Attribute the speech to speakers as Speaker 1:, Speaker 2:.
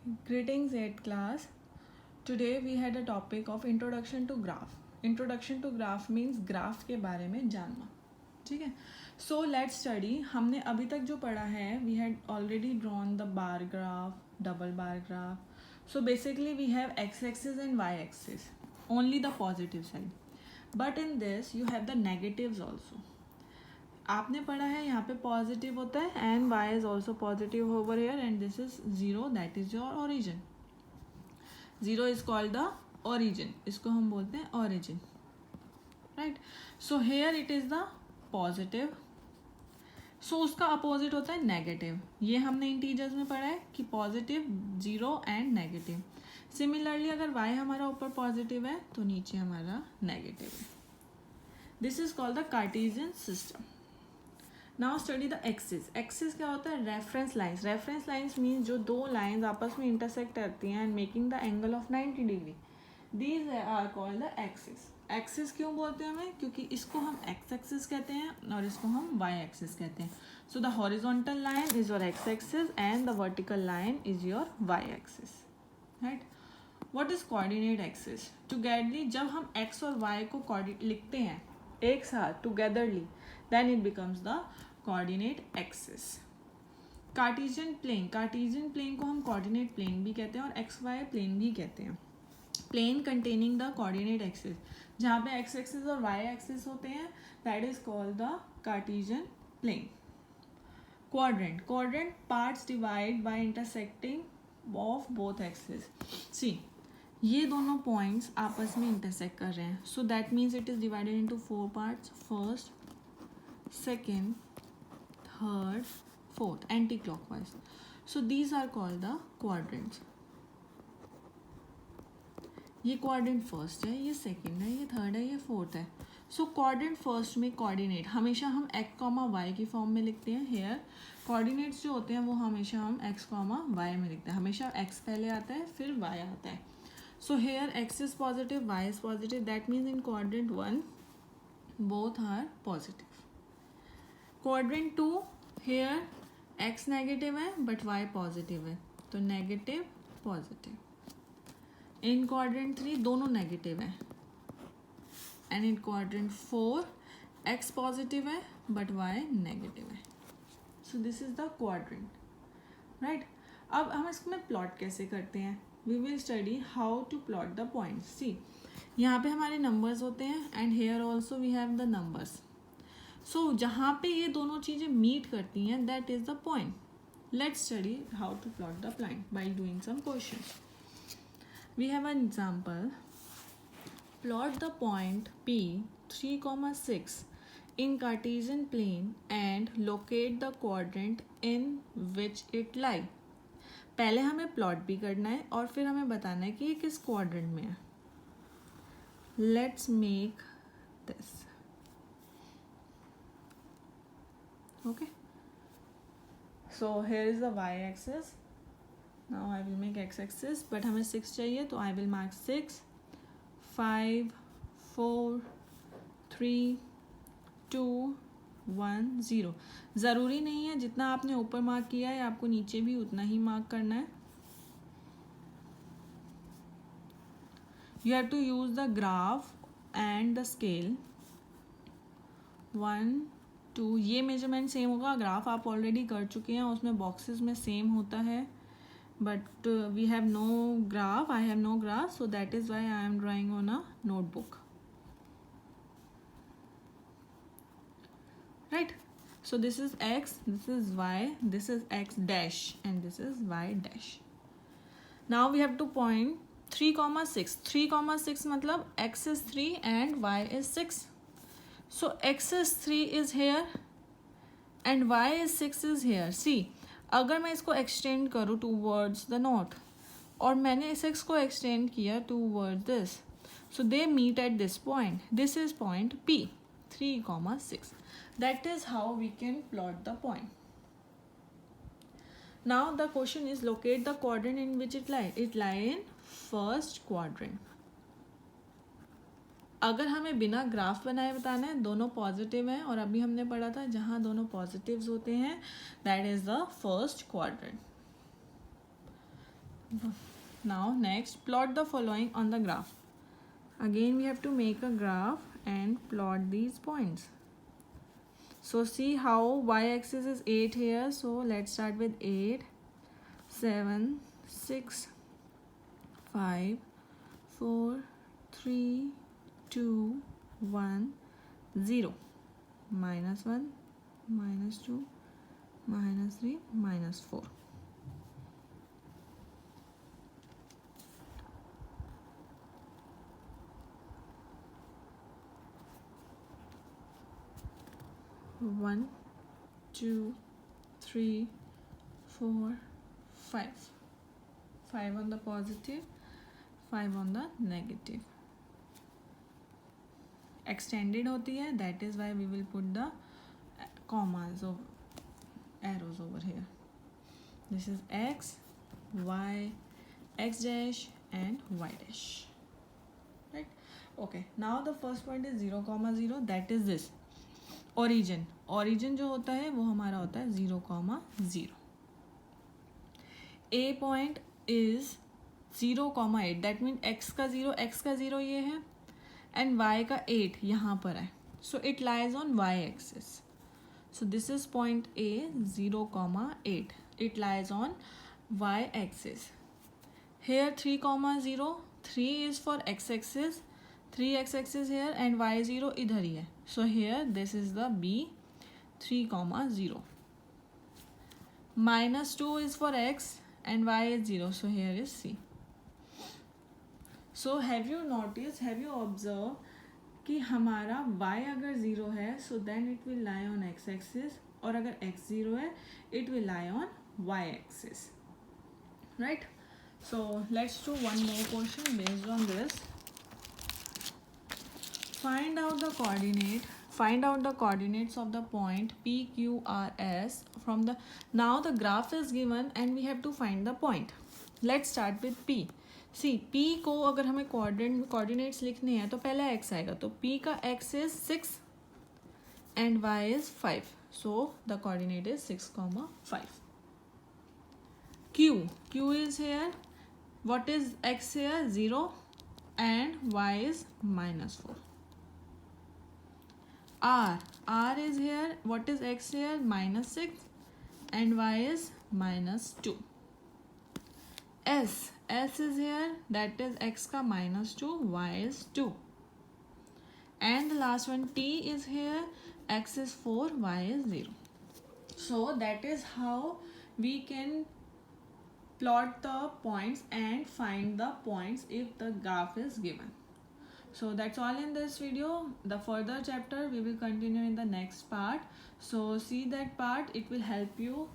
Speaker 1: Greetings 8th class. Today we had a topic of introduction to graph. Introduction to graph means graph के बारे में जानना. ठीक है. So let's study. हमने अभी तक जो पढ़ा है, we had already drawn the bar graph, double bar graph. So basically we have x-axis and y-axis. Only the positive side. But in this you have the negatives also. आपने पढ़ा है यहाँ पे पॉजिटिव होता है and y is also positive over here and this is zero, that is your origin. Zero is called the origin, इसको हम बोलते हैं origin, right. So here it is the positive. So उसका अपोजिट होता है negative. ये हमने integers में पढ़ा है कि positive, zero and negative. Similarly अगर y हमारा ऊपर पॉजिटिव है तो नीचे हमारा नेगेटिव है. This is called the Cartesian system. Now study the axis. Axis क्या होता है? Reference lines. Reference lines means जो दो लाइन्स आपस में इंटरसेक्ट करती हैं and making the angle of 90 degree. These are called the axis. Axis क्यों बोलते हैं हमें? क्योंकि इसको हम एक्स एक्सिस कहते हैं और इसको हम वाई एक्सिस कहते हैं. So the horizontal line is your X axis and the vertical line is your Y axis, right. What is coordinate axis? Togetherly जब हम एक्स और वाई को लिखते हैं एक साथ togetherly, then it becomes the coordinate axis. Cartesian plane. Cartesian plane को हम कोऑर्डिनेट प्लेन भी कहते हैं और एक्स वाई प्लेन भी कहते हैं. Plane containing the coordinate axis, जहाँ पे एक्स एक्सिस और वाई एक्सिस होते हैं, that is called the Cartesian plane. Quadrant. Quadrant parts divide by intersecting of both axis. See, ये दोनों पॉइंट्स आपस में इंटरसेक्ट कर रहे हैं, so that means it is divided into 4 parts. First, second, third, fourth, anti-clockwise. So these are called the quadrants. ये quadrant first है, ये second है, ये third है, ये fourth है. So quadrant first में coordinate हमेशा हम x, y की फॉर्म में लिखते हैं. Here coordinates जो होते हैं वो हमेशा हम x, y में लिखते हैं. हमेशा x पहले आता है फिर y आता है. So here x is positive, y is positive. That means in quadrant 1 both are positive. Quadrant 2, here X negative है बट वाई पॉजिटिव है, तो नेगेटिव पॉजिटिव. इन क्वाड्रेंट 3 दोनों नेगेटिव है and in quadrant 4 X positive है but Y negative है. So this is the quadrant, right. अब हम इसमें प्लॉट कैसे करते हैं? We will study how to plot the points. See, यहाँ पे हमारे नंबर्स होते हैं and here also we have the numbers. So जहाँ पे ये दोनों चीज़ें मीट करती हैं, that is the point. Let's study how to plot the point by doing some questions. We have an example. Plot the point P 3,6 in Cartesian plane and locate the quadrant in which it lie. पहले हमें plot भी करना है और फिर हमें बताना है कि ये किस क्वाड्रेंट में है. Let's make this. Okay, so here is the y-axis. Now I will make x-axis, but हमें 6 चाहिए तो I will mark 6, 5, 4, 3, 2, 1, 0. ज़रूरी नहीं है जितना आपने ऊपर मार्क किया है आपको नीचे भी उतना ही मार्क करना है. You have to use the graph and the scale. 1, 2, ये मेजरमेंट सेम होगा. ग्राफ आप ऑलरेडी कर चुके हैं, उसमें बॉक्सेस में सेम होता है, but we have no graph. I have no graph, so that is why I am drawing on a notebook, right. So this is X, this is Y, this is X dash and this is Y dash. Now we have to point 3,6. 3,6 मतलब x is 3 and y is 6. So x is 3 is here and y is 6 is here. See, अगर मैं इसको extend करूँ towards the north और मैंने इस x को extend किया towards this, so they meet at this point. This is point P 3,6. That is how we can plot the point. Now the question is locate the quadrant in which it lie. It lie in first quadrant. अगर हमें बिना graph बनाए बताना है, दोनों positive हैं और अभी हमने पढ़ा था जहाँ दोनों पॉजिटिव्स होते हैं, that is the first quadrant. Now next, plot the following on the graph. Again we have to make a graph and plot these points. So see how y-axis is 8 here. So let's start with 8, 7, 6, 5, 4, 3, 2, 1, 0. -1, -2, -3, -4. One, 2, 3, 4, 5. 5 on the positive, 5 on the negative. Extended होती है, that is why we will put the commas of arrows over here. This is x, y, x dash and y dash. Right? Okay. Now the first point is 0, 0. That is this. Origin. Origin जो होता है वो हमारा होता है 0, 0. A point is 0, 8. That means x का 0 ये है and y का 8 यहाँ पर है. So it lies on y axis. So this is point A, 0, 8. It lies on y axis. Here 3, 0. 3 is for x axis. 3 x axis here and y 0 इधर ही है. So here this is the B, 3, 0. -2 is for x and y is 0. So here is C. So have you noticed, have you observed कि हमारा y अगर 0 है so then it will lie on x axis, और अगर x 0 है it will lie on y axis. Right? So let's do one more question based on this. Find out the coordinates of the point P, Q, R, S from the. Now the graph is given and we have to find the point. Let's start with P. See, P को अगर हमें coordinates लिखने हैं तो पहला x आएगा. तो P का x is 6 and y is 5. So the coordinate is 6, 5. Q is here. What is x here? 0 and y is -4. R is here. What is x here? -6 and y is -2. S is here. That is x ka -2, y is 2. And the last one T is here. X is 4, y is 0. So that is how we can plot the points and find the points if the graph is given. So that's all in this video. The further chapter we will continue in the next part. So see that part. It will help you